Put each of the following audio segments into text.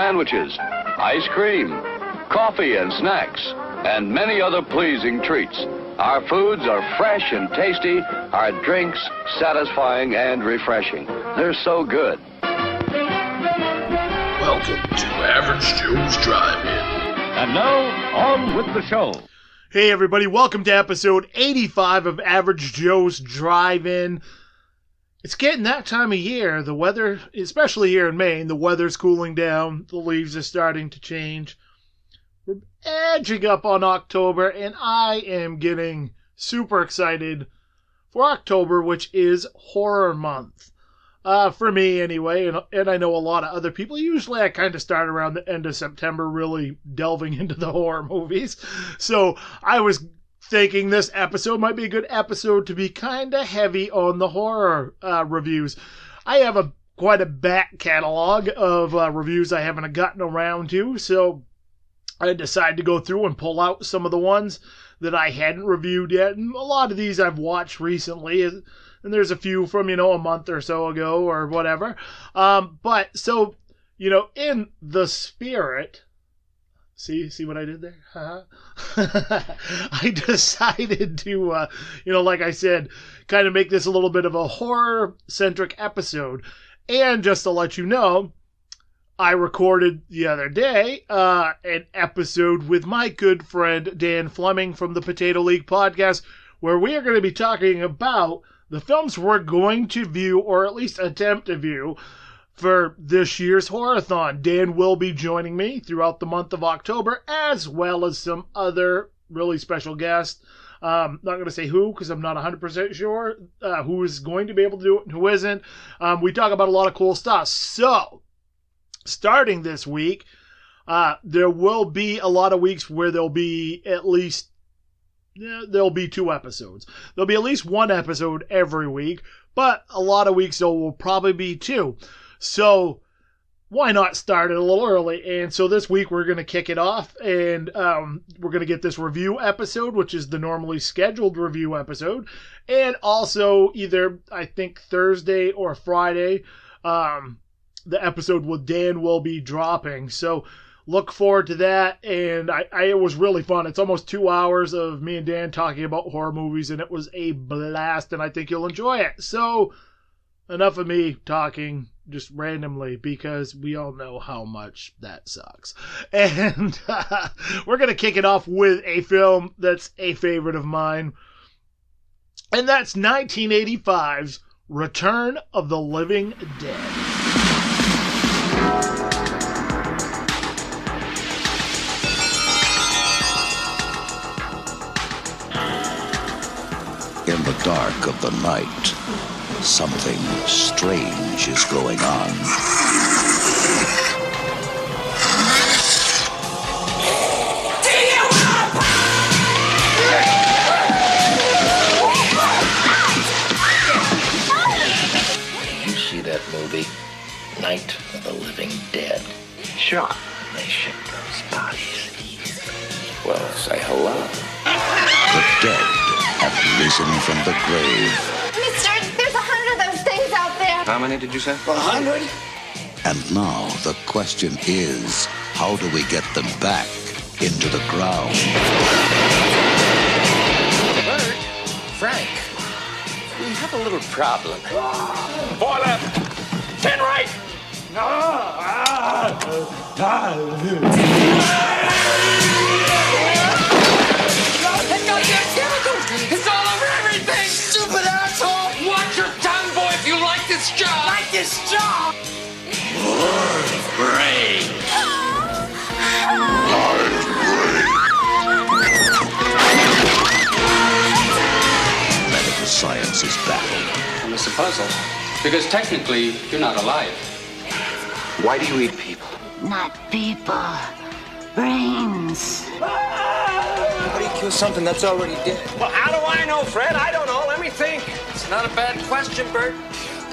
sandwiches, ice cream, coffee and snacks, and many other pleasing treats. Our foods are fresh and tasty, our drinks satisfying and refreshing. They're so good. Welcome to Average Joe's Drive-In. And now, on with the show. Hey everybody, welcome to episode 85 of Average Joe's Drive-In. It's getting that time of year. The weather, especially here in Maine, the weather's cooling down. The leaves are starting to change. We're edging up on October, and I am getting super excited for October, which is horror month. For me anyway, and I know a lot of other people. Usually I kind of start around the end of September really delving into the horror movies. So I was thinking this episode might be a good episode to be kind of heavy on the horror reviews. I have quite a back catalog of reviews I haven't gotten around to, so I decided to go through and pull out some of the ones that I hadn't reviewed yet. And a lot of these I've watched recently, and there's a few from, a month or so ago or whatever. But so, in the spirit, see what I did there? I decided to, like I said, kind of make this a little bit of a horror-centric episode. And just to let you know, I recorded the other day an episode with my good friend Dan Fleming from the Potato League podcast, where we are going to be talking about the films we're going to view, or at least attempt to view, for this year's Horror-thon. Dan will be joining me throughout the month of October, as well as some other really special guests. Not going to say who, because I'm not 100% sure who is going to be able to do it and who isn't. We talk about a lot of cool stuff. So, starting this week, there will be a lot of weeks where there'll be at least, there'll be 2 episodes. There'll be at least 1 episode every week, but a lot of weeks there will probably be 2. So why not start it a little early? And so this week we're going to kick it off, and we're going to get this review episode, which is the normally scheduled review episode, and also either, I think, Thursday or Friday, the episode with Dan will be dropping. So look forward to that. And it was really fun. It's almost 2 hours of me and Dan talking about horror movies, and it was a blast, and I think you'll enjoy it. So enough of me talking just randomly, because we all know how much that sucks. And we're going to kick it off with a film that's a favorite of mine, and that's 1985's Return of the Living Dead. In the dark of the night, something strange is going on. Did you see that movie, Night of the Living Dead? Sure. They ship those bodies. Well, say hello. The dead have risen from the grave. Mister, there's 100 of those things out there. How many did you say? 100? And now the question is, how do we get them back into the ground? Bert, Frank, we have a little problem. 4 left. 10 right. It's all over everything! Stupid asshole! Watch your tongue, boy, if you like this job! Like this job! Medical science is baffled. And it's a puzzle, because technically, you're not alive. Why do you eat people? Not people. Brains. How do you kill something that's already dead? Well, how do I know, Fred? I don't know. Let me think. It's not a bad question, Bert.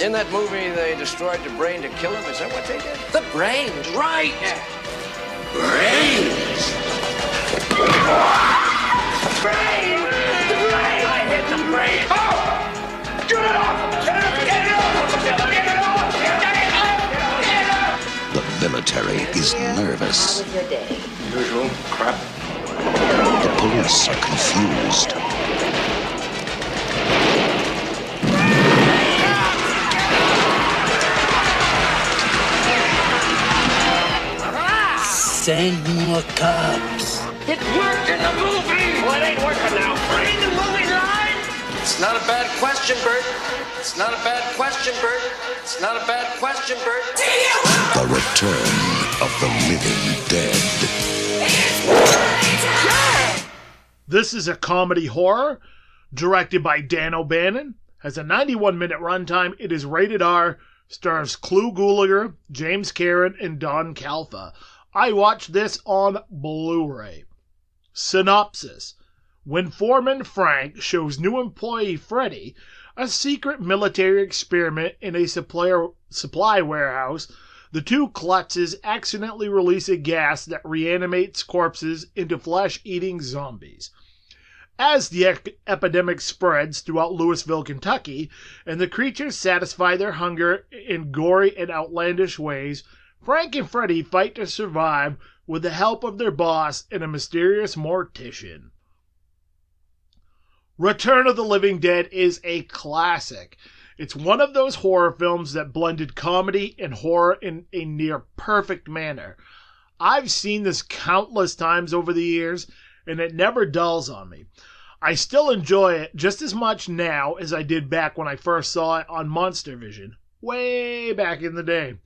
In that movie, they destroyed the brain to kill him. Is that what they did? The brains, right. Brains! Brain! The brain! I hit the brain! Oh! Get it off! Get it off! Get it off! Get it off! Get it off! Get it off! The secretary is nervous. How was your day? Usual crap. The police are confused. Send more cops. It worked in the movie! Well, it ain't working now. Ain't the movie line? It's not a bad question, Bert. It's not a bad question, Bert. It's not a bad question, Bert. The return of the living dead. This is a comedy horror directed by Dan O'Bannon. Has a 91-minute runtime. It is rated R. Stars Clu Gulager, James Karen, and Don Calfa. I watched this on Blu-ray. Synopsis. When foreman Frank shows new employee Freddy a secret military experiment in a supply warehouse, the two klutzes accidentally release a gas that reanimates corpses into flesh-eating zombies. As the epidemic spreads throughout Louisville, Kentucky, and the creatures satisfy their hunger in gory and outlandish ways, Frank and Freddy fight to survive with the help of their boss and a mysterious mortician. Return of the Living Dead is a classic. It's one of those horror films that blended comedy and horror in a near perfect manner. I've seen this countless times over the years, and it never dulls on me. I still enjoy it just as much now as I did back when I first saw it on Monster Vision, way back in the day.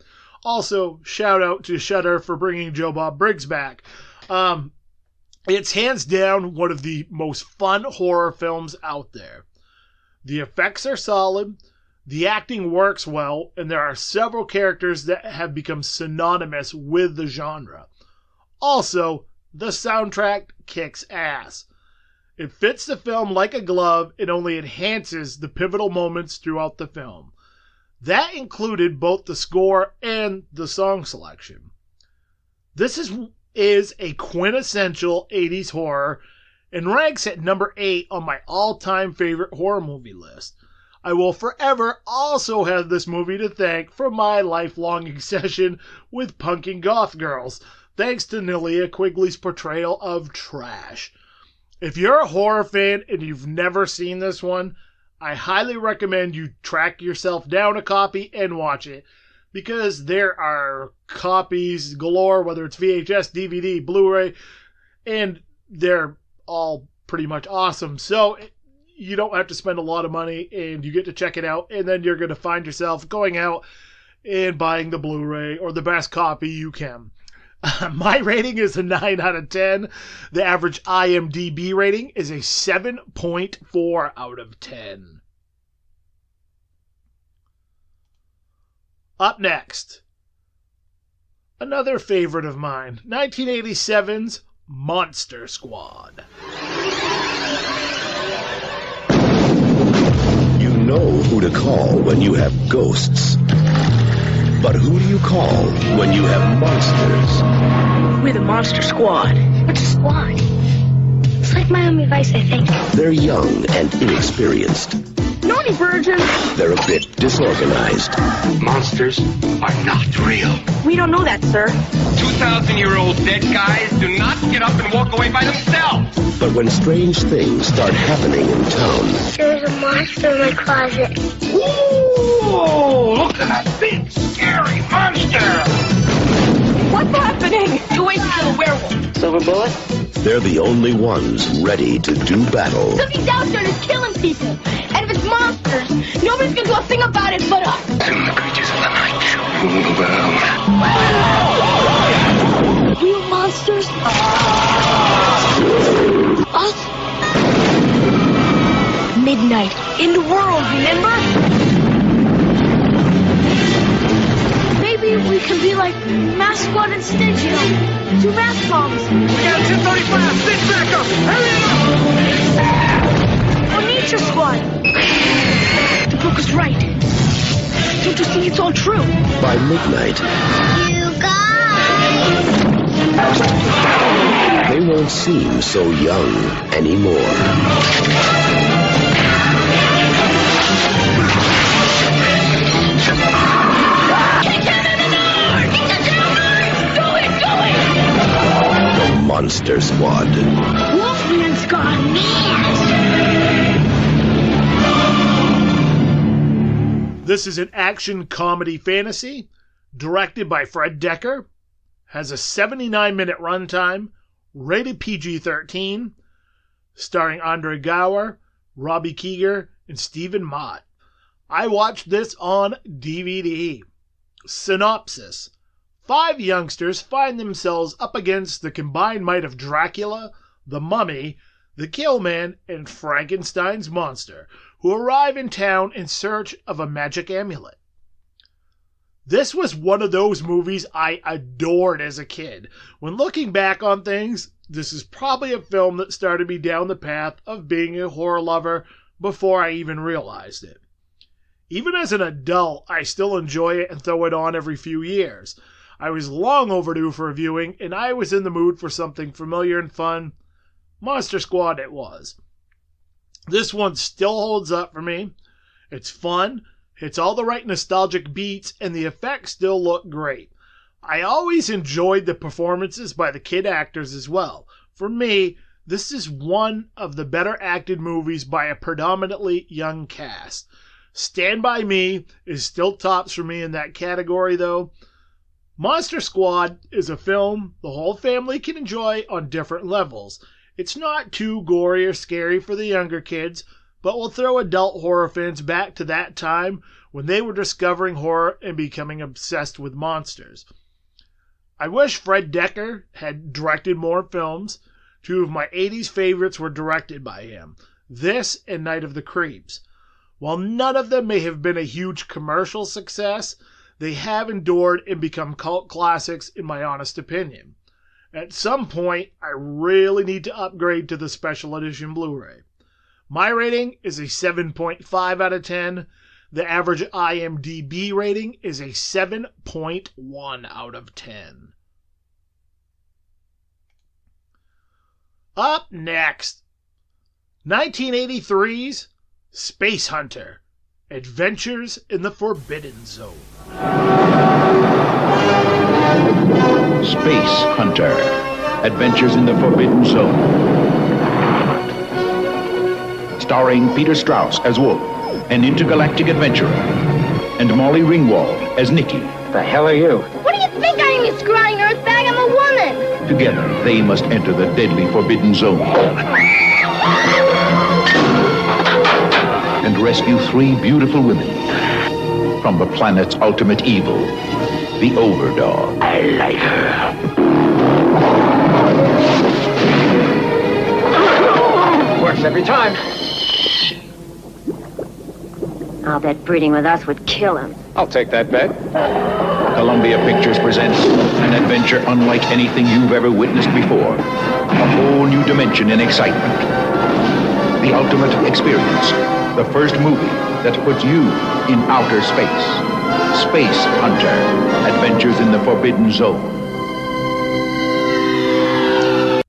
Also, shout out to Shudder for bringing Joe Bob Briggs back. It's hands down one of the most fun horror films out there. The effects are solid, the acting works well, and there are several characters that have become synonymous with the genre. Also, the soundtrack kicks ass. It fits the film like a glove and only enhances the pivotal moments throughout the film. That included both the score and the song selection. This is a quintessential 80s horror and ranks at number 8 on my all-time favorite horror movie list. I will forever also have this movie to thank for my lifelong obsession with punk and goth girls, thanks to Nelia Quigley's portrayal of Trash. If you're a horror fan and you've never seen this one, I highly recommend you track yourself down a copy and watch it, because there are copies galore, whether it's VHS, DVD, Blu-ray, and they're all pretty much awesome. So you don't have to spend a lot of money, and you get to check it out, and then you're going to find yourself going out and buying the Blu-ray or the best copy you can. My rating is a 9 out of 10. The average IMDb rating is a 7.4 out of 10. Up next, another favorite of mine, 1987's Monster Squad. You know who to call when you have ghosts. But who do you call when you have monsters? We're the Monster Squad. What's a squad? It's like Miami Vice, I think. They're young and inexperienced. Naughty virgin. They're a bit disorganized. Monsters are not real. We don't know that, sir. 2,000-year-old dead guys do not get up and walk away by themselves. But when strange things start happening in town... There's a monster in my closet. Ooh, look at that big, scary monster. What's happening? You wait to kill a werewolf. Silver bullet? They're the only ones ready to do battle. Something's out there that's killing people. And if it's monsters, nobody's gonna do a thing about it but us. Soon the creatures of the night shall rule the world. Real monsters? Us? Midnight. In the world, remember? Maybe we can be like Mass Squad instead, you know. 2 mass bombs. We got 235. Stick back up. Hurry up. Or Nature Squad. The book was right. Don't you see it's all true? By midnight... You guys! They won't seem so young anymore. Monster Squad. Wolfman's gone mad! This is an action comedy fantasy directed by Fred Decker, has a 79-minute runtime, rated PG-13, starring Andre Gower, Robbie Keeger, and Stephen Mott. I watched this on DVD. Synopsis. 5 youngsters find themselves up against the combined might of Dracula, the Mummy, the Killman, and Frankenstein's monster, who arrive in town in search of a magic amulet. This was one of those movies I adored as a kid. When looking back on things, this is probably a film that started me down the path of being a horror lover before I even realized it. Even as an adult, I still enjoy it and throw it on every few years. I was long overdue for a viewing, and I was in the mood for something familiar and fun. Monster Squad it was. This one still holds up for me. It's fun, hits all the right nostalgic beats, and the effects still look great. I always enjoyed the performances by the kid actors as well. For me, this is one of the better acted movies by a predominantly young cast. Stand By Me is still tops for me in that category though. Monster Squad is a film the whole family can enjoy on different levels. It's not too gory or scary for the younger kids, but will throw adult horror fans back to that time when they were discovering horror and becoming obsessed with monsters. I wish Fred Decker had directed more films. 2 of my 80s favorites were directed by him, this and Night of the Creeps. While none of them may have been a huge commercial success, they have endured and become cult classics in my honest opinion. At some point, I really need to upgrade to the special edition Blu-ray. My rating is a 7.5 out of 10. The average IMDb rating is a 7.1 out of 10. Up next, 1983's Spacehunter, Adventures in the Forbidden Zone. Spacehunter, Adventures in the Forbidden Zone. Starring Peter Strauss as Wolf, an intergalactic adventurer, and Molly Ringwald as Nikki. The hell are you? What do you think I am, you scrawny earthbag? I'm a woman! Together, they must enter the deadly Forbidden Zone and rescue 3 beautiful women from the planet's ultimate evil, the Overdog. I like her. Works every time. I'll bet breeding with us would kill him. I'll take that bet. Columbia Pictures presents an adventure unlike anything you've ever witnessed before. A whole new dimension in excitement. The ultimate experience. The first movie that puts you in outer space. Spacehunter, Adventures in the Forbidden Zone.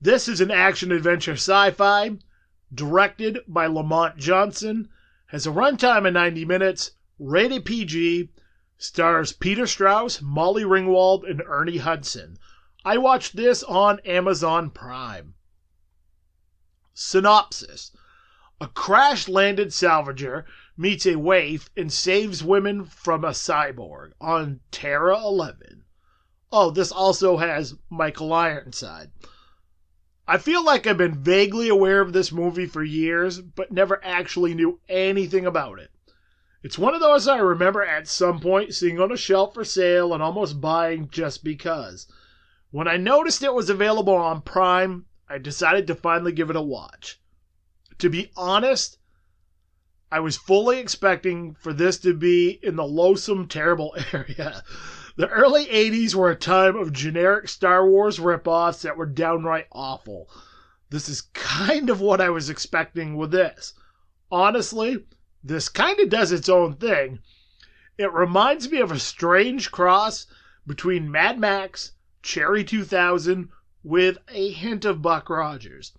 This is an action-adventure sci-fi, directed by Lamont Johnson, has a runtime of 90 minutes, rated PG, stars Peter Strauss, Molly Ringwald, and Ernie Hudson. I watched this on Amazon Prime. Synopsis. A crash-landed salvager meets a waif and saves women from a cyborg on Terra 11. Oh, this also has Michael Ironside. I feel like I've been vaguely aware of this movie for years, but never actually knew anything about it. It's one of those I remember at some point seeing on a shelf for sale and almost buying just because. When I noticed it was available on Prime, I decided to finally give it a watch. To be honest, I was fully expecting for this to be in the loathsome, terrible area. The early 80s were a time of generic Star Wars ripoffs that were downright awful. This is kind of what I was expecting with this. Honestly, this kind of does its own thing. It reminds me of a strange cross between Mad Max, Cherry 2000, with a hint of Buck Rogers.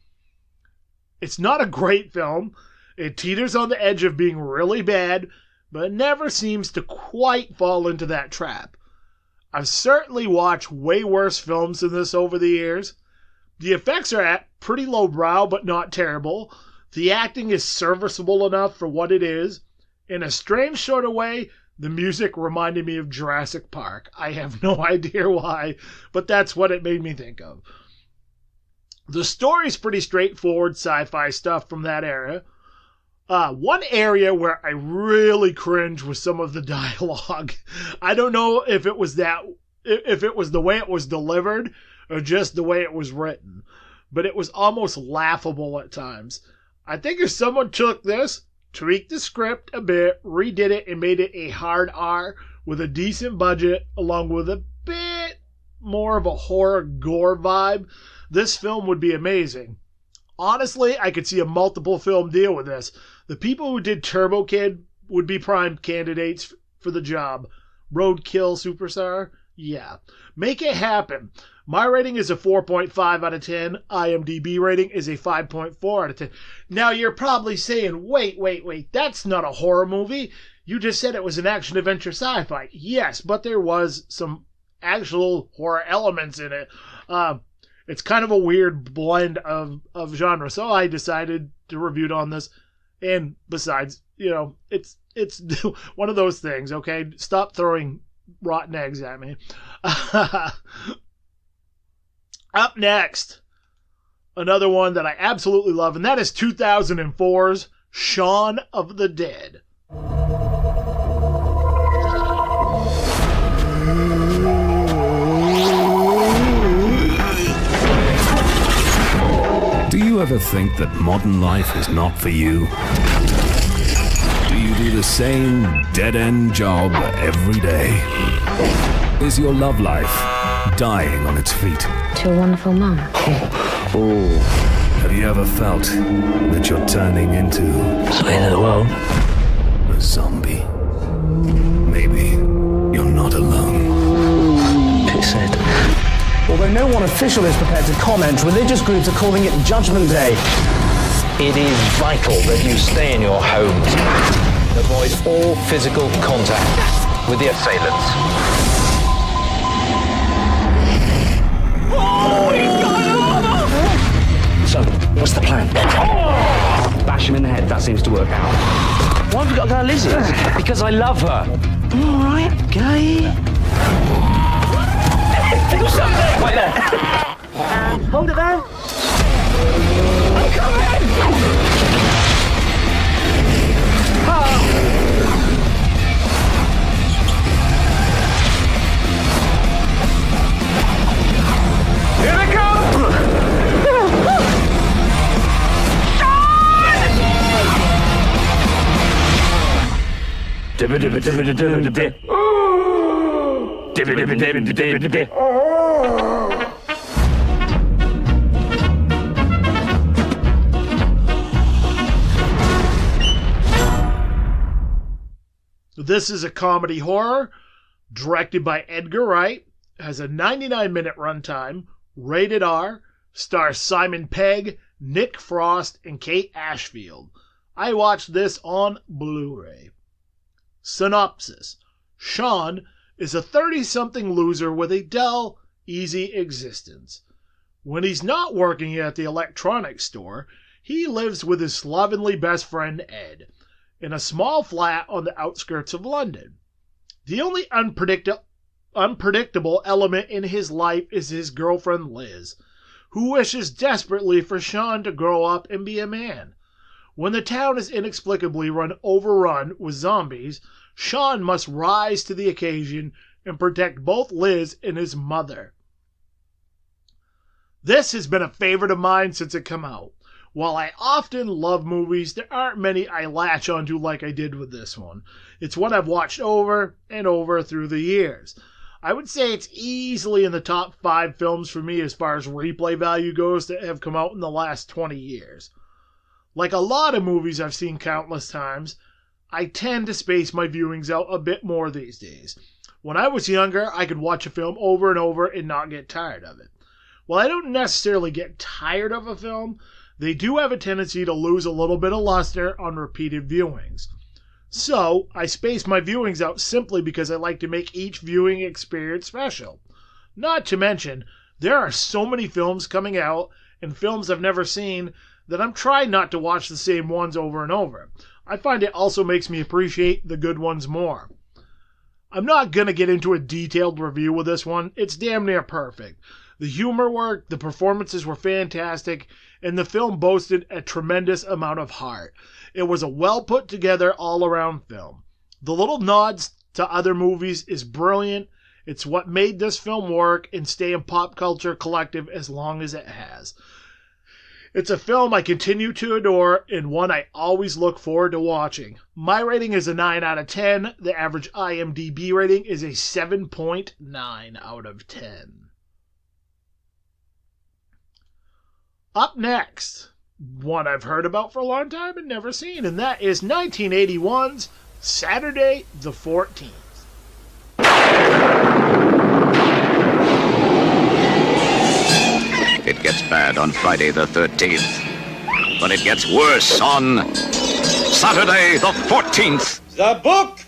It's not a great film. It teeters on the edge of being really bad, but it never seems to quite fall into that trap. I've certainly watched way worse films than this over the years, The effects are at pretty lowbrow, but not terrible. The acting is serviceable enough for what it is. In a strange sort of way, the music reminded me of Jurassic Park. I have no idea why, but that's what it made me think of. The story's pretty straightforward sci-fi stuff from that era. One area where I really cringe was some of the dialogue. I don't know if it was the way it was delivered or just the way it was written, but it was almost laughable at times. I think if someone took this, tweaked the script a bit, redid it, and made it a hard R with a decent budget, along with a bit more of a horror gore vibe, this film would be amazing. Honestly, I could see a multiple film deal with this. The people who did Turbo Kid would be prime candidates for the job. Roadkill Superstar? Yeah. Make it happen. My rating is a 4.5 out of 10. IMDb rating is a 5.4 out of 10. Now you're probably saying, wait, that's not a horror movie. You just said it was an action-adventure sci-fi. Yes, but there was some actual horror elements in it. It's kind of a weird blend of genre, so I decided to review it on this. And besides, it's one of those things, okay? Stop throwing rotten eggs at me. Up next, another one that I absolutely love, and that is 2004's Shaun of the Dead. Do you ever think that modern life is not for you? Do you do the same dead-end job every day? Is your love life dying on its feet? To a wonderful mom. Have you ever felt that you're turning into a zombie? Maybe you're not alone. Pisshead. Although no one official is prepared to comment, religious groups are calling it Judgment Day. It is vital that you stay in your homes. Avoid all physical contact with the assailants. So, what's the plan? Bash him in the head, that seems to work out. Why have we got to go to Lizzie's? Because I love her. All right, gay. Do something! Wait there. Hold it there. I'm coming! Here they come! This is a comedy horror directed by Edgar Wright, has a 99-minute runtime, rated R, stars Simon Pegg, Nick Frost, and Kate Ashfield. I watched this on Blu-ray. Synopsis: Shaun is a 30-something loser with a dull, easy existence. When he's not working at the electronics store, he lives with his slovenly best friend Ed in a small flat on the outskirts of London. The only unpredictable element in his life is his girlfriend Liz, who wishes desperately for Shaun to grow up and be a man. When the town is inexplicably overrun with zombies, Shaun must rise to the occasion and protect both Liz and his mother. This has been a favorite of mine since it came out. While I often love movies, there aren't many I latch onto like I did with this one. It's one I've watched over and over through the years. I would say it's easily in the top 5 films for me as far as replay value goes that have come out in the last 20 years. Like a lot of movies I've seen countless times, I tend to space my viewings out a bit more these days. When I was younger, I could watch a film over and over and not get tired of it. While I don't necessarily get tired of a film, they do have a tendency to lose a little bit of luster on repeated viewings. So, I space my viewings out simply because I like to make each viewing experience special. Not to mention, There are so many films coming out and films I've never seen that I'm trying not to watch the same ones over and over. I find it also makes me appreciate the good ones more. I'm not going to get into a detailed review with this one. It's damn near perfect. The humor worked, the performances were fantastic, and the film boasted a tremendous amount of heart. It was a well put together all around film. The little nods to other movies is brilliant. It's what made this film work and stay in pop culture collective as long as it has. It's a film I continue to adore and one I always look forward to watching. My rating is a 9 out of 10. The average IMDb rating is a 7.9 out of 10. Up next, one I've heard about for a long time and never seen, and that is 1981's Saturday the 14th. It gets bad on Friday the 13th, but it gets worse on Saturday the 14th. The Book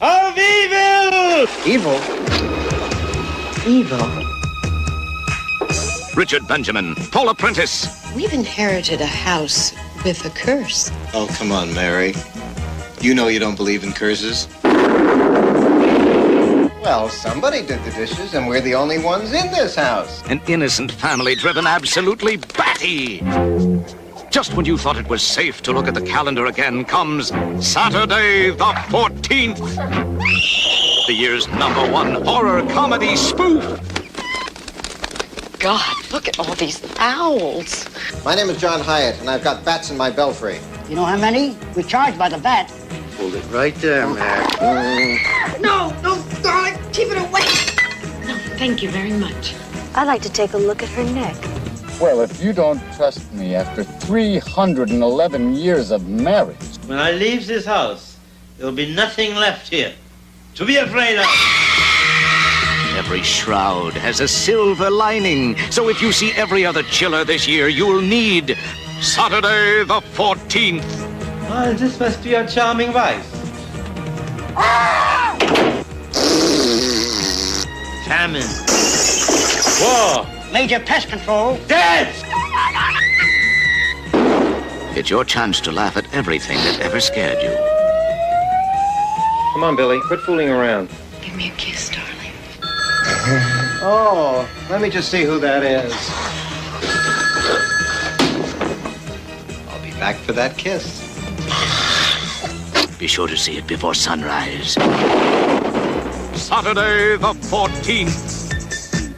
of Evil! Evil? Richard Benjamin, Paula Prentice. We've inherited a house with a curse. Oh, come on, Mary. You know you don't believe in curses. Well, somebody did the dishes, and we're the only ones in this house. An innocent family driven absolutely batty. Just when you thought it was safe to look at the calendar again comes Saturday the 14th. The year's #1 horror comedy spoof. God, look at all these owls. My name is John Hyatt, and I've got bats in my belfry. You know how many? We charge by the bat. Hold it right there, Mary. No, darling, keep it away. No, thank you very much. I'd like to take a look at her neck. Well, if you don't trust me after 311 years of marriage... When I leave this house, there'll be nothing left here to be afraid of. Every shroud has a silver lining, so if you see every other chiller this year, you'll need Saturday the 14th. Oh, this must be your charming wife. Famine. War. Major Pest Control. Death! It's your chance to laugh at everything that ever scared you. Come on, Billy. Quit fooling around. Give me a kiss, darling. Oh, let me just see who that is. I'll be back for that kiss. Be sure to see it before sunrise. Saturday the 14th.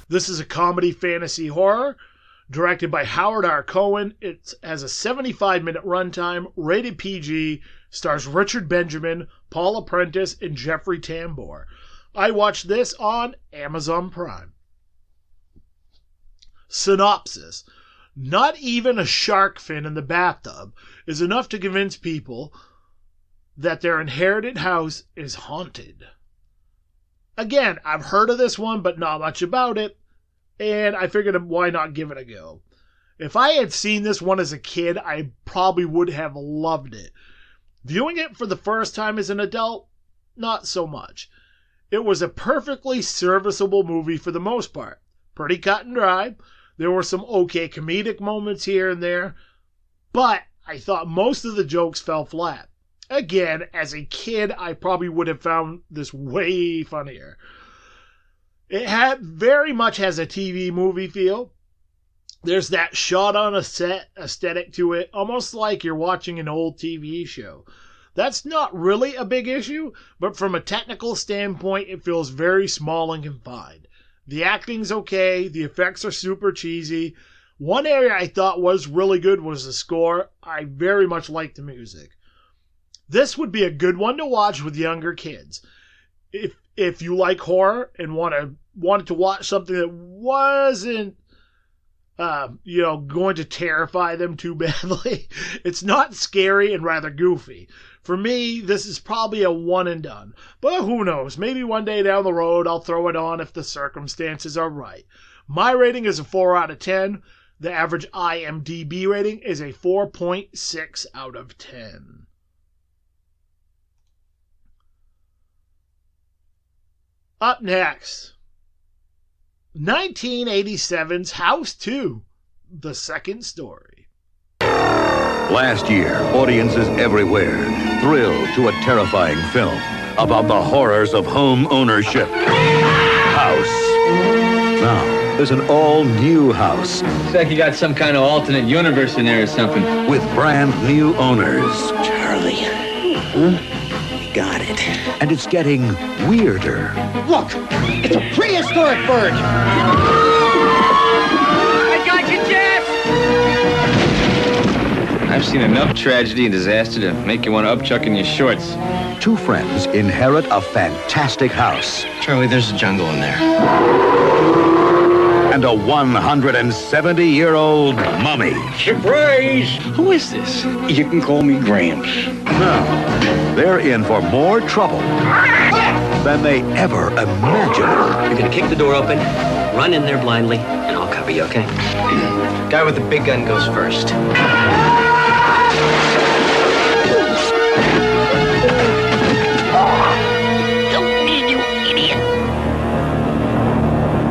This is a comedy fantasy horror directed by Howard R. Cohen. It has a 75-minute runtime, rated PG, stars Richard Benjamin, Paula Prentice, and Jeffrey Tambor. I watched this on Amazon Prime. Synopsis. Not even a shark fin in the bathtub is enough to convince people that their inherited house is haunted. Again, I've heard of this one, but not much about it, and I figured why not give it a go. If I had seen this one as a kid, I probably would have loved it. Viewing it for the first time as an adult, not so much. It was a perfectly serviceable movie for the most part. Pretty cut and dry. There were some okay comedic moments here and there, but I thought most of the jokes fell flat. Again, as a kid, I probably would have found this way funnier. It very much has a TV movie feel. There's that shot on a set aesthetic to it, almost like you're watching an old TV show. That's not really a big issue, but from a technical standpoint, it feels very small and confined. The acting's okay, the effects are super cheesy. One area I thought was really good was the score. I very much liked the music. This would be a good one to watch with younger kids. If you like horror and wanted to watch something that wasn't going to terrify them too badly. It's not scary and rather goofy. For me, this is probably a one and done. But who knows? Maybe one day down the road I'll throw it on if the circumstances are right. My rating is a 4 out of 10. The average IMDb rating is a 4.6 out of 10. Up next, 1987's House 2, The Second Story. Last year, audiences everywhere thrilled to a terrifying film about the horrors of home ownership. House. Now, there's an all-new house. It's like you got some kind of alternate universe in there or something. With brand new owners. Charlie. Huh? Got it. And it's getting weirder. Look, it's a prehistoric bird. I got you, Jeff! I've seen enough tragedy and disaster to make you want to upchuck in your shorts. Two friends inherit a fantastic house. Charlie, there's a jungle in there. And a 170-year-old mummy. Surprise! Who is this? You can call me Gramps. Now, they're in for more trouble than they ever imagined. You're gonna kick the door open, run in there blindly, and I'll cover you, okay? Guy with the big gun goes first.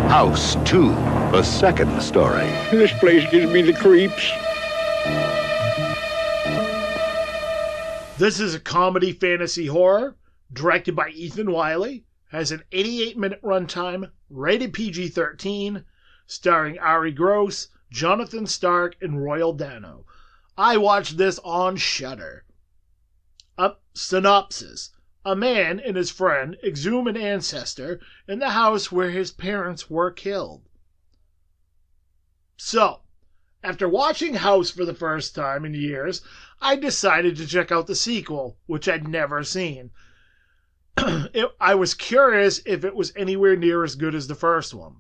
House 2, The Second Story. This place gives me the creeps. This is a comedy fantasy horror directed by Ethan Wiley, has an 88-minute runtime, rated PG-13, starring Ari Gross, Jonathan Stark, and Royal Dano. I watched this on Shudder. Synopsis. A man and his friend exhume an ancestor in the house where his parents were killed. So, after watching House for the first time in years, I decided to check out the sequel, which I'd never seen. I was curious if it was anywhere near as good as the first one.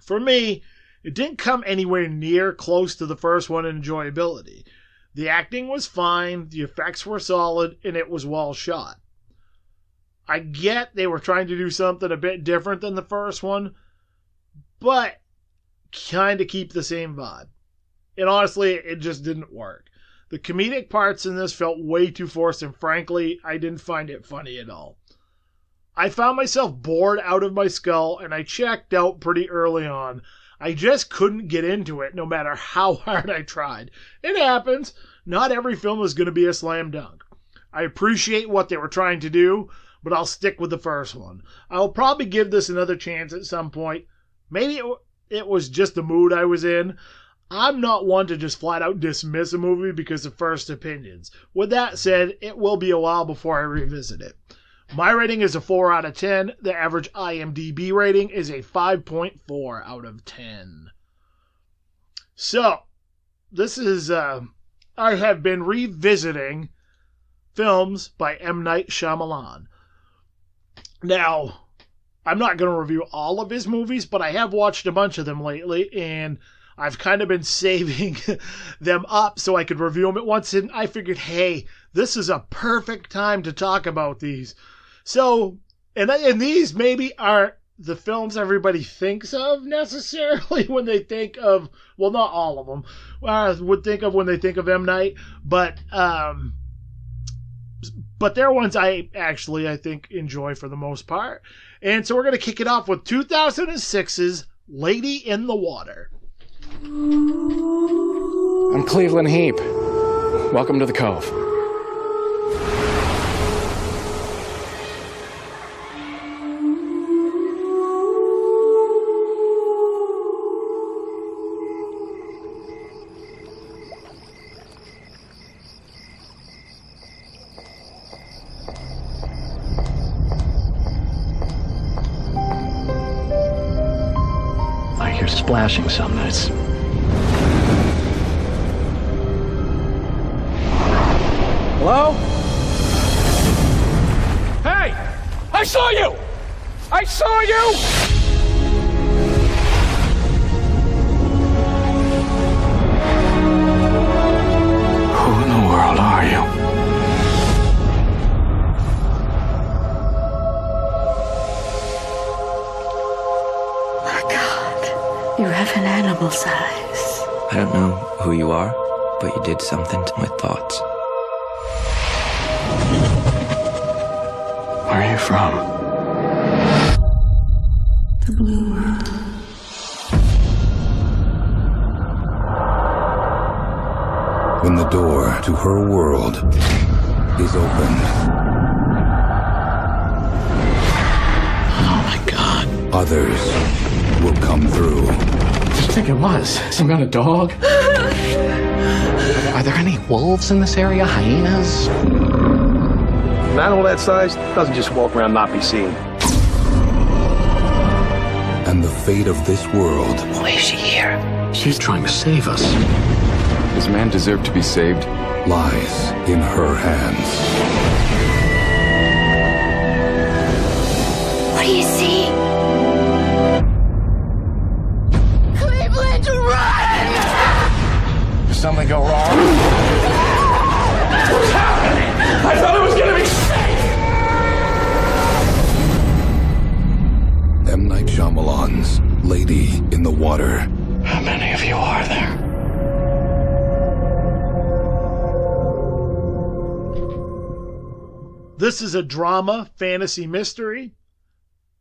For me, it didn't come anywhere near close to the first one in enjoyability. The acting was fine, the effects were solid, and it was well shot. I get they were trying to do something a bit different than the first one, but kind of keep the same vibe. And honestly, it just didn't work. The comedic parts in this felt way too forced, and frankly, I didn't find it funny at all. I found myself bored out of my skull, and I checked out pretty early on. I just couldn't get into it, no matter how hard I tried. It happens. Not every film is going to be a slam dunk. I appreciate what they were trying to do, but I'll stick with the first one. I'll probably give this another chance at some point. Maybe it was just the mood I was in. I'm not one to just flat out dismiss a movie because of first opinions. With that said, it will be a while before I revisit it. My rating is a 4 out of 10. The average IMDb rating is a 5.4 out of 10. So, this is, I have been revisiting films by M. Night Shyamalan. Now, I'm not going to review all of his movies, but I have watched a bunch of them lately, and I've kind of been saving them up so I could review them at once, and I figured, hey, this is a perfect time to talk about these. So, and these maybe aren't the films everybody thinks of necessarily when they think of, well, not all of them, would think of when they think of M. Night, but they're ones I think enjoy for the most part. And so we're going to kick it off with 2006's Lady in the Water. I'm Cleveland Heap. Welcome to the Cove. I hear splashing some nights. Hello? Hey! I saw you! I saw you! Who in the world are you? You have an animal size. I don't know who you are, but you did something to my thoughts. Where are you from? The blue world. when the door to her world is opened. Oh my God. Others will come through. What do you think it was? Some kind of dog? Are there any wolves in this area? Hyenas? An animal that size doesn't just walk around not be seen. And the fate of this world. Why is she here? She's trying to save us. Does man deserve to be saved? Lies in her hands. What do you see? Cleveland, run! Did something go wrong? What's happening? I thought it was gonna be safe! M. Night Shyamalan's Lady in the Water. How many of you are there? This is a drama fantasy mystery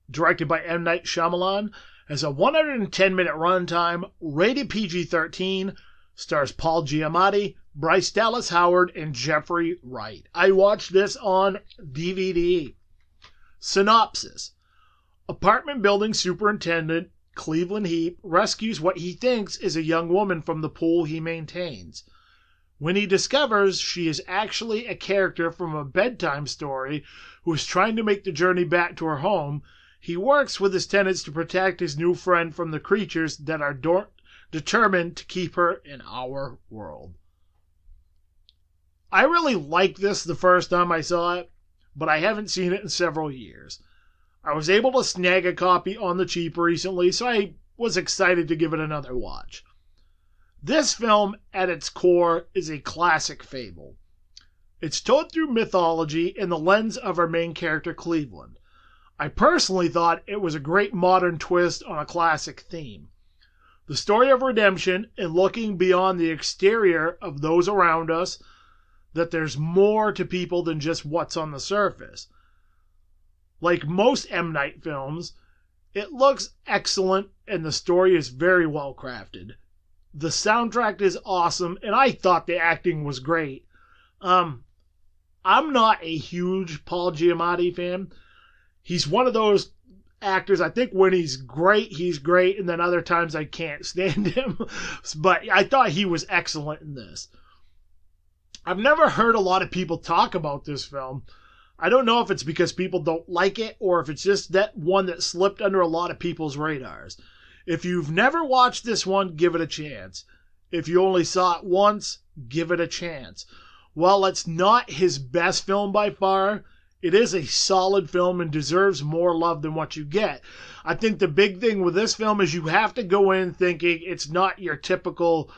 directed by M. Night Shyamalan. Has a 110-minute runtime, rated PG-13, stars Paul Giamatti, Bryce Dallas Howard, and Jeffrey Wright. I watched this on DVD. Synopsis. Apartment building superintendent Cleveland Heap rescues what he thinks is a young woman from the pool he maintains. When he discovers she is actually a character from a bedtime story who is trying to make the journey back to her home, he works with his tenants to protect his new friend from the creatures that are determined to keep her in our world. I really liked this the first time I saw it, but I haven't seen it in several years. I was able to snag a copy on the cheap recently, so I was excited to give it another watch. This film, at its core, is a classic fable. It's told through mythology in the lens of our main character, Cleveland. I personally thought it was a great modern twist on a classic theme. The story of redemption and looking beyond the exterior of those around us, that there's more to people than just what's on the surface. Like most M. Night films, it looks excellent and the story is very well crafted. The soundtrack is awesome, and I thought the acting was great. I'm not a huge Paul Giamatti fan. He's one of those actors, I think when he's great, and then other times I can't stand him. But I thought he was excellent in this. I've never heard a lot of people talk about this film. I don't know if it's because people don't like it or if it's just that one that slipped under a lot of people's radars. If you've never watched this one, give it a chance. If you only saw it once, give it a chance. While it's not his best film by far, it is a solid film and deserves more love than what you get. I think the big thing with this film is you have to go in thinking it's not your typical,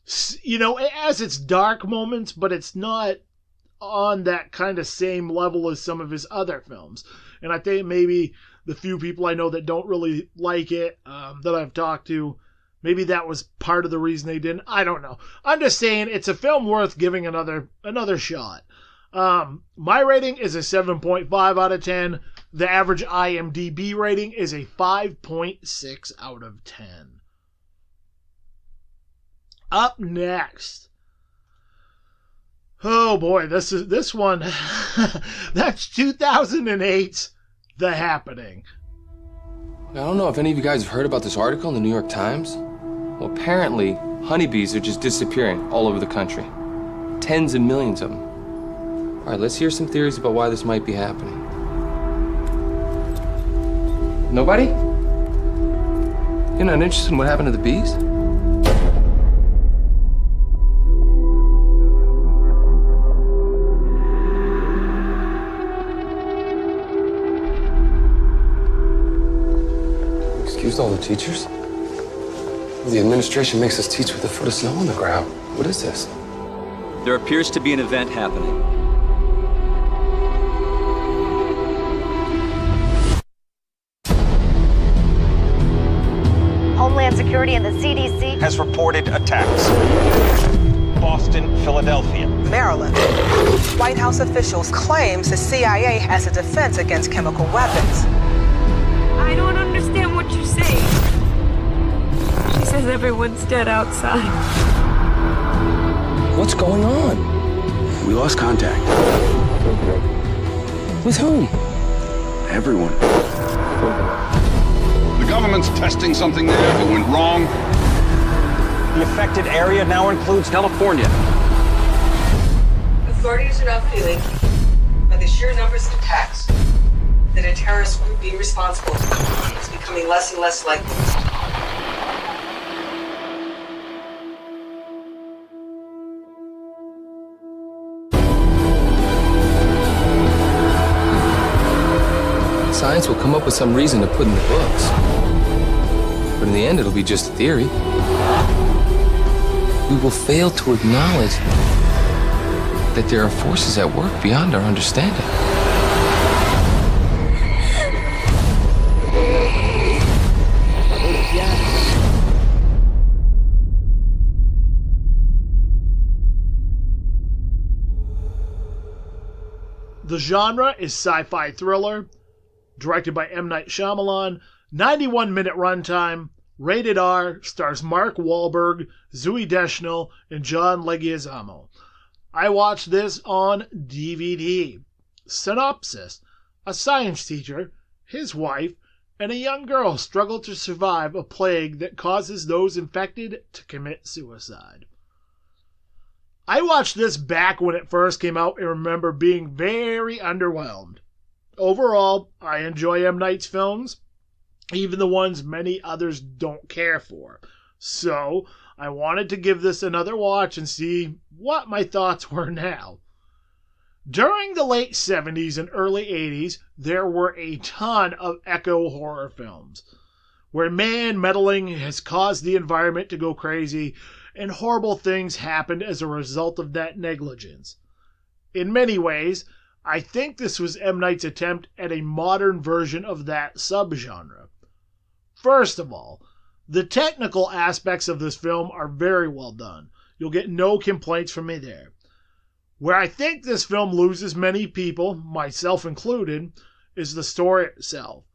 it has its dark moments, but it's not on that kind of same level as some of his other films. And I think maybe the few people I know that don't really like it, that I've talked to, maybe that was part of the reason they didn't. I don't know. I'm just saying it's a film worth giving another shot. My rating is a 7.5 out of 10. The average IMDb rating is a 5.6 out of 10. Up next. Oh boy, this one. That's 2008's The Happening. I don't know if any of you guys have heard about this article in the New York Times. Well, apparently, honeybees are just disappearing all over the country. Tens of millions of them. All right, let's hear some theories about why this might be happening. Nobody? You're not interested in what happened to the bees? Excuse all the teachers? The administration makes us teach with a foot of snow on the ground. What is this? There appears to be an event happening. Homeland Security and the CDC has reported attacks. Boston, Philadelphia, Maryland. White House officials claims the CIA has a defense against chemical weapons. I don't understand what you're saying. She says everyone's dead outside. What's going on? We lost contact. With whom? Everyone. The government's testing something there. If it went wrong. The affected area now includes California. Authorities are now feeling, by the sheer numbers of attacks, that a terrorist group being responsible is becoming less and less likely. Science will come up with some reason to put in the books. But in the end, it'll be just a theory. We will fail to acknowledge that there are forces at work beyond our understanding. The genre is sci-fi thriller, directed by M. Night Shyamalan, 91-minute runtime, rated R, stars Mark Wahlberg, Zooey Deschanel, and John Leguizamo. I watched this on DVD. Synopsis: a science teacher, his wife, and a young girl struggle to survive a plague that causes those infected to commit suicide. I watched this back when it first came out and remember being very underwhelmed. Overall, I enjoy M. Night's films, even the ones many others don't care for. So, I wanted to give this another watch and see what my thoughts were now. During the late 70s and early 80s, there were a ton of eco horror films, where man meddling has caused the environment to go crazy, and horrible things happened as a result of that negligence. In many ways, I think this was M. Night's attempt at a modern version of that subgenre. First of all, the technical aspects of this film are very well done. You'll get no complaints from me there. Where I think this film loses many people, myself included, is the story itself.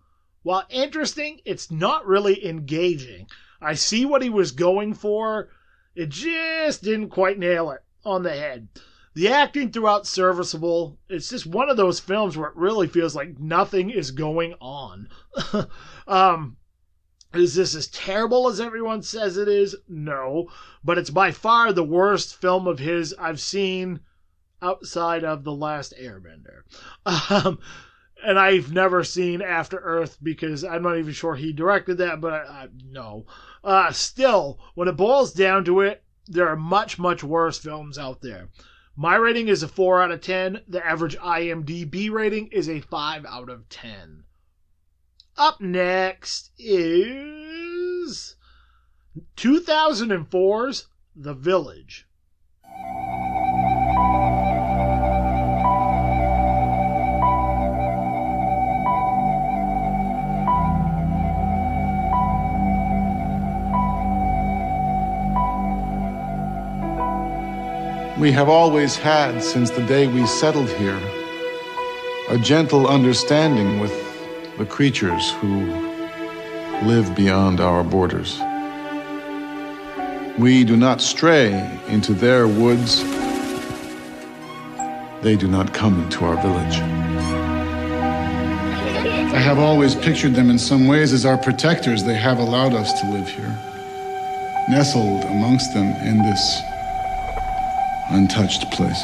While interesting, it's not really engaging. I see what he was going for, it just didn't quite nail it on the head. The acting throughout serviceable. It's just one of those films where it really feels like nothing is going on. Is this as terrible as everyone says it is? No. But it's by far the worst film of his I've seen outside of The Last Airbender. And I've never seen After Earth because I'm not even sure he directed that, but no. Still, when it boils down to it, there are much, much worse films out there. My rating is a 4 out of 10. The average IMDb rating is a 5 out of 10. Up next is 2004's The Village. We have always had, since the day we settled here, a gentle understanding with the creatures who live beyond our borders. We do not stray into their woods. They do not come into our village. I have always pictured them in some ways as our protectors. They have allowed us to live here, nestled amongst them in this untouched place.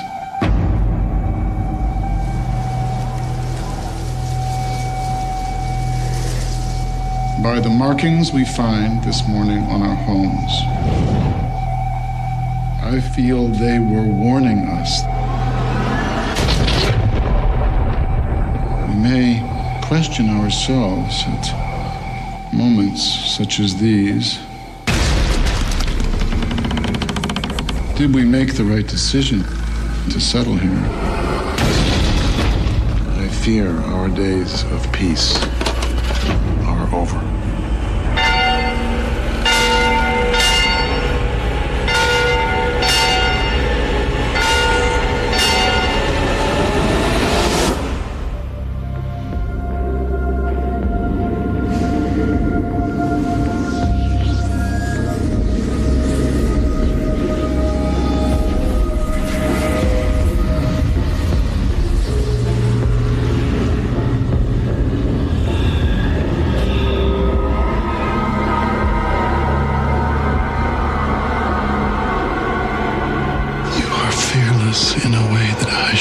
By the markings we find this morning on our homes, I feel they were warning us. We may question ourselves at moments such as these. Did we make the right decision to settle here? I fear our days of peace are over.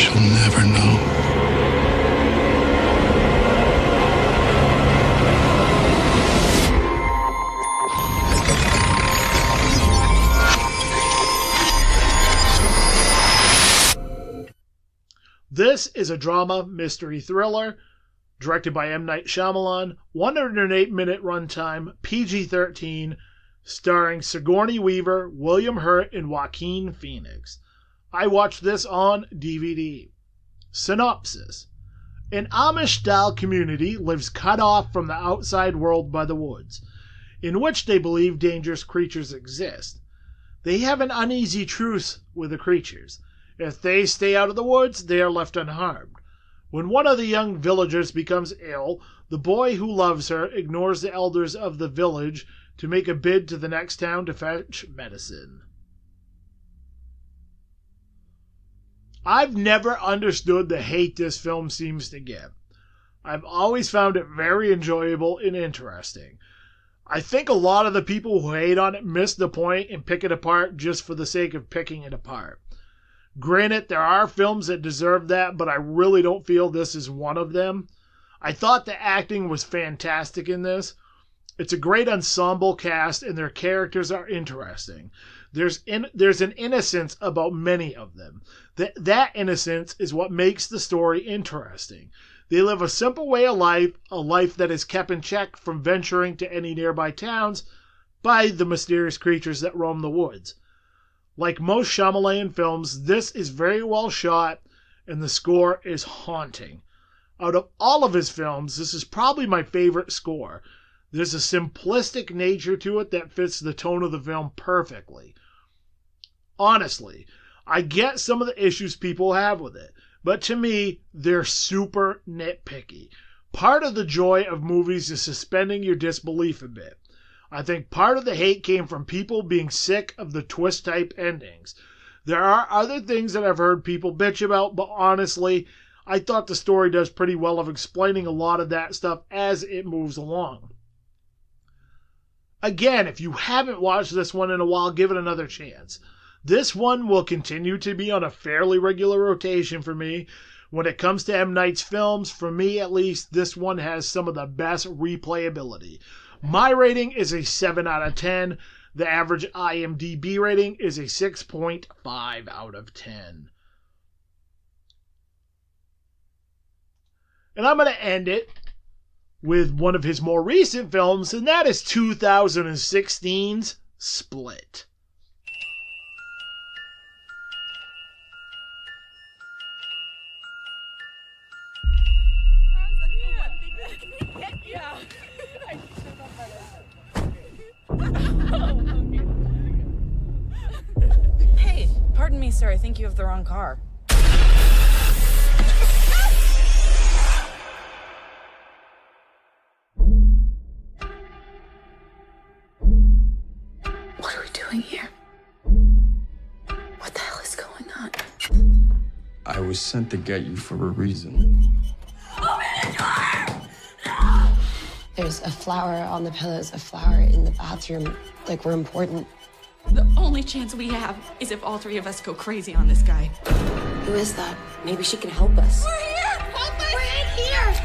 shall never know. This is a drama mystery thriller directed by M. Night Shyamalan, 108-minute runtime, PG-13, starring Sigourney Weaver, William Hurt, and Joaquin Phoenix. I watched this on DVD. Synopsis. An Amish-style community lives cut off from the outside world by the woods, in which they believe dangerous creatures exist. They have an uneasy truce with the creatures. If they stay out of the woods, they are left unharmed. When one of the young villagers becomes ill, the boy who loves her ignores the elders of the village to make a bid to the next town to fetch medicine. I've never understood the hate this film seems to get. I've always found it very enjoyable and interesting. I think a lot of the people who hate on it miss the point and pick it apart just for the sake of picking it apart. Granted, there are films that deserve that, but I really don't feel this is one of them. I thought the acting was fantastic in this. It's a great ensemble cast, and their characters are interesting. There's an innocence about many of them. That innocence is what makes the story interesting. They live a simple way of life, a life that is kept in check from venturing to any nearby towns by the mysterious creatures that roam the woods. Like most Shyamalan films, this is very well shot, and the score is haunting. Out of all of his films, this is probably my favorite score. There's a simplistic nature to it that fits the tone of the film perfectly. Honestly, I get some of the issues people have with it, but to me, they're super nitpicky. Part of the joy of movies is suspending your disbelief a bit. I think part of the hate came from people being sick of the twist-type endings. There are other things that I've heard people bitch about, but honestly, I thought the story does pretty well of explaining a lot of that stuff as it moves along. Again, if you haven't watched this one in a while, give it another chance. This one will continue to be on a fairly regular rotation for me. When it comes to M. Night's films, for me at least, this one has some of the best replayability. My rating is a 7 out of 10. The average IMDb rating is a 6.5 out of 10. And I'm going to end it with one of his more recent films, and that is 2016's Split. Hey, pardon me, sir. I think you have the wrong car. What are we doing here? What the hell is going on? I was sent to get you for a reason. There's a flower on the pillows, a flower in the bathroom. Like, we're important. The only chance we have is if all three of us go crazy on this guy. Who is that? Maybe she can help us. We're here! Help us! We're in here!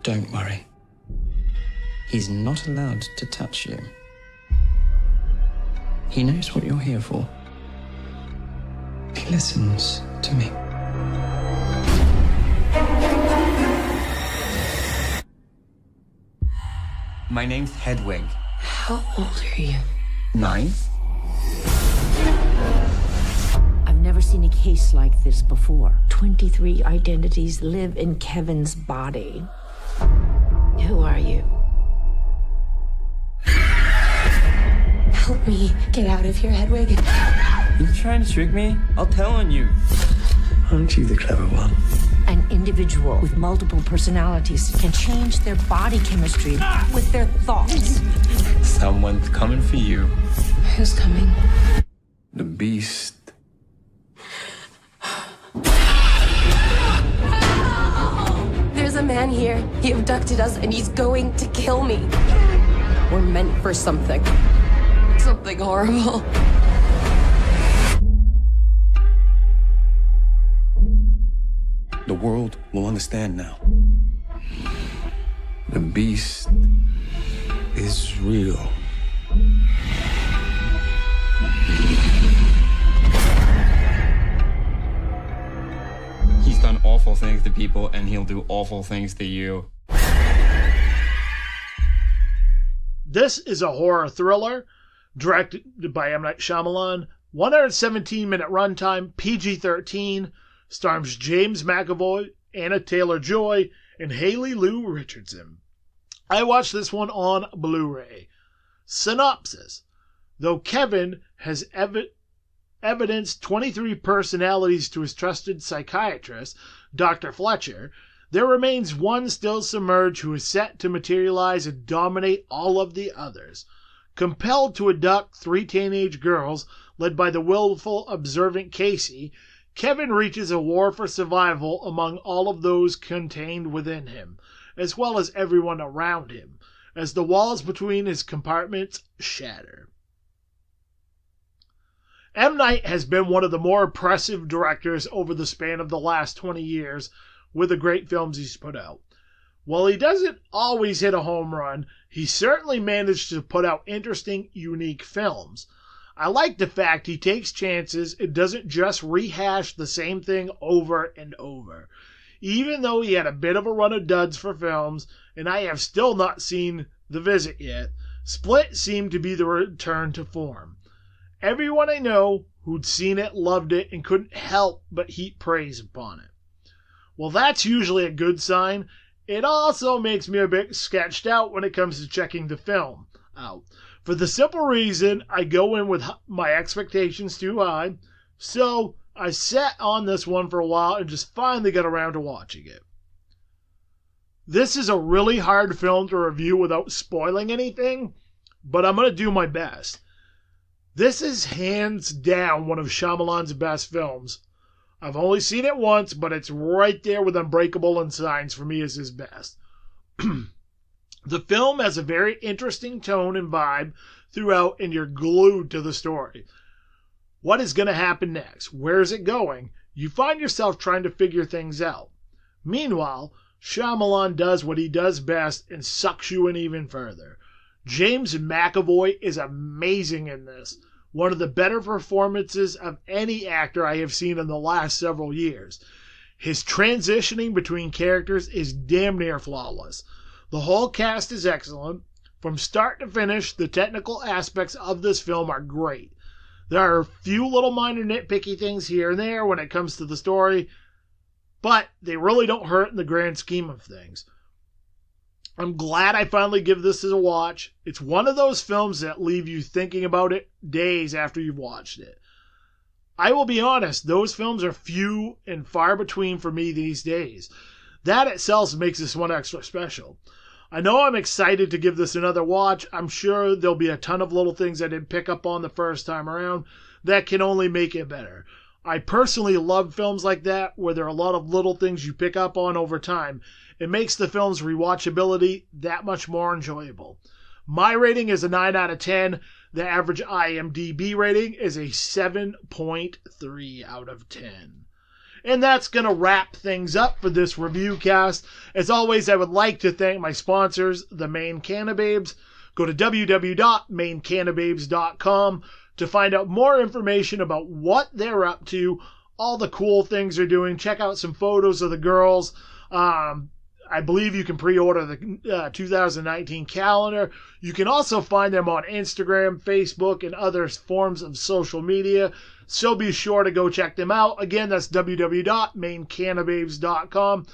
Don't worry. He's not allowed to touch you. He knows what you're here for. He listens to me. My name's Hedwig. How old are you? 9. I've never seen a case like this before. 23 identities live in Kevin's body. Who are you? Help me get out of here, Hedwig. You trying to trick me? I'll tell on you. Aren't you the clever one? An individual with multiple personalities can change their body chemistry with their thoughts. Someone's coming for you. Who's coming? The beast. There's a man here. He abducted us and he's going to kill me. We're meant for something. Something horrible. world will understand now. The beast is real. He's done awful things to people, and he'll do awful things to you. This is a horror thriller directed by M. Night Shyamalan. 117-minute runtime, PG-13, stars James McAvoy, Anna Taylor-Joy, and Haley Lou Richardson. I watched this one on Blu-ray. Synopsis. Though Kevin has evidenced 23 personalities to his trusted psychiatrist, Dr. Fletcher, there remains one still submerged who is set to materialize and dominate all of the others. Compelled to abduct 3 teenage girls, led by the willful, observant Casey, Kevin reaches a war for survival among all of those contained within him, as well as everyone around him, as the walls between his compartments shatter. M. Night has been one of the more impressive directors over the span of the last 20 years with the great films he's put out. While he doesn't always hit a home run, he certainly managed to put out interesting, unique films. I like the fact he takes chances and doesn't just rehash the same thing over and over. Even though he had a bit of a run of duds for films, and I have still not seen The Visit yet, Split seemed to be the return to form. Everyone I know who'd seen it loved it and couldn't help but heap praise upon it. Well, that's usually a good sign. It also makes me a bit sketched out when it comes to checking the film out. For the simple reason I go in with my expectations too high, so I sat on this one for a while and just finally got around to watching it. This is a really hard film to review without spoiling anything, but I'm going to do my best. This is hands down one of Shyamalan's best films. I've only seen it once, but it's right there with Unbreakable and Signs for me as his best. The film has a very interesting tone and vibe throughout, and you're glued to the story. What is going to happen next? Where is it going? You find yourself trying to figure things out. Meanwhile, Shyamalan does what he does best and sucks you in even further. James McAvoy is amazing in this. One of the better performances of any actor I have seen in the last several years. His transitioning between characters is damn near flawless. The whole cast is excellent. From start to finish, the technical aspects of this film are great. There are a few little minor nitpicky things here and there when it comes to the story, but they really don't hurt in the grand scheme of things. I'm glad I finally give this a watch. It's one of those films that leave you thinking about it days after you've watched it. I will be honest, those films are few and far between for me these days. That itself makes this one extra special. I know I'm excited to give this another watch. I'm sure there'll be a ton of little things I didn't pick up on the first time around that can only make it better. I personally love films like that where there are a lot of little things you pick up on over time. It makes the film's rewatchability that much more enjoyable. My rating is a 9 out of 10. The average IMDb rating is a 7.3 out of 10. And that's going to wrap things up for this review cast. As always, I would like to thank my sponsors, the Maine Cannababes. Go to www.mainecannababes.com to find out more information about what they're up to, all the cool things they're doing. Check out some photos of the girls. I believe you can pre-order the 2019 calendar. You can also find them on Instagram, Facebook, and other forms of social media. So be sure to go check them out. Again, that's www.mainecannababes.com.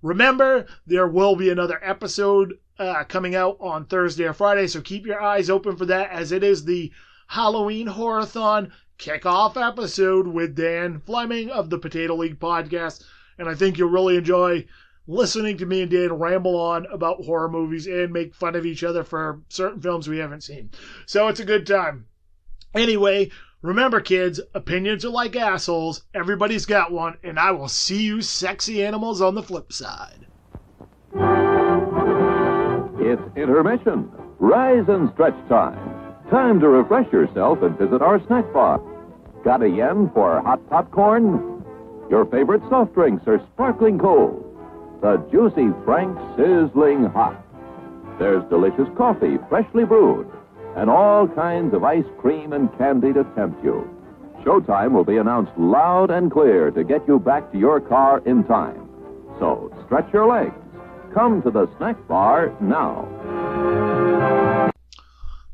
Remember, there will be another episode coming out on Thursday or Friday, so keep your eyes open for that, as it is the Halloween Horathon kickoff episode with Dan Fleming of the Potato League podcast. And I think you'll really enjoy listening to me and Dan ramble on about horror movies and make fun of each other for certain films we haven't seen. So it's a good time. Anyway, remember kids, opinions are like assholes. Everybody's got one, and I will see you sexy animals on the flip side. It's intermission. Rise and stretch time. Time to refresh yourself and visit our snack bar. Got a yen for hot popcorn? Your favorite soft drinks are sparkling cold. The juicy Frank sizzling hot. There's delicious coffee, freshly brewed, and all kinds of ice cream and candy to tempt you. Showtime will be announced loud and clear to get you back to your car in time. So stretch your legs. Come to the snack bar now.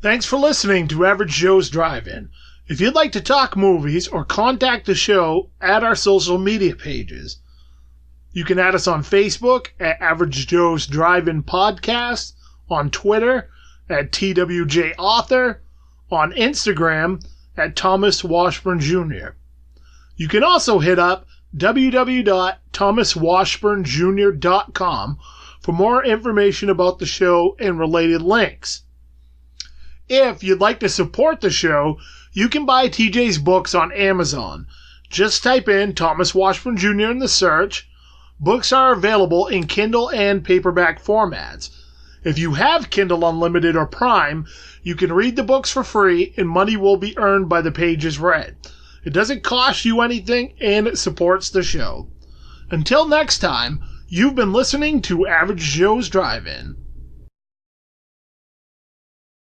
Thanks for listening to Average Joe's Drive-In. If you'd like to talk movies or contact the show, add our social media pages. You can add us on Facebook at Average Joe's Drive-In Podcast, on Twitter at TWJ Author, on Instagram at Thomas Washburn Jr. You can also hit up www.thomaswashburnjr.com for more information about the show and related links. If you'd like to support the show, you can buy TJ's books on Amazon. Just type in Thomas Washburn Jr. in the search. Books are available in Kindle and paperback formats. If you have Kindle Unlimited or Prime, you can read the books for free and money will be earned by the pages read. It doesn't cost you anything and it supports the show. Until next time, you've been listening to Average Joe's Drive-In.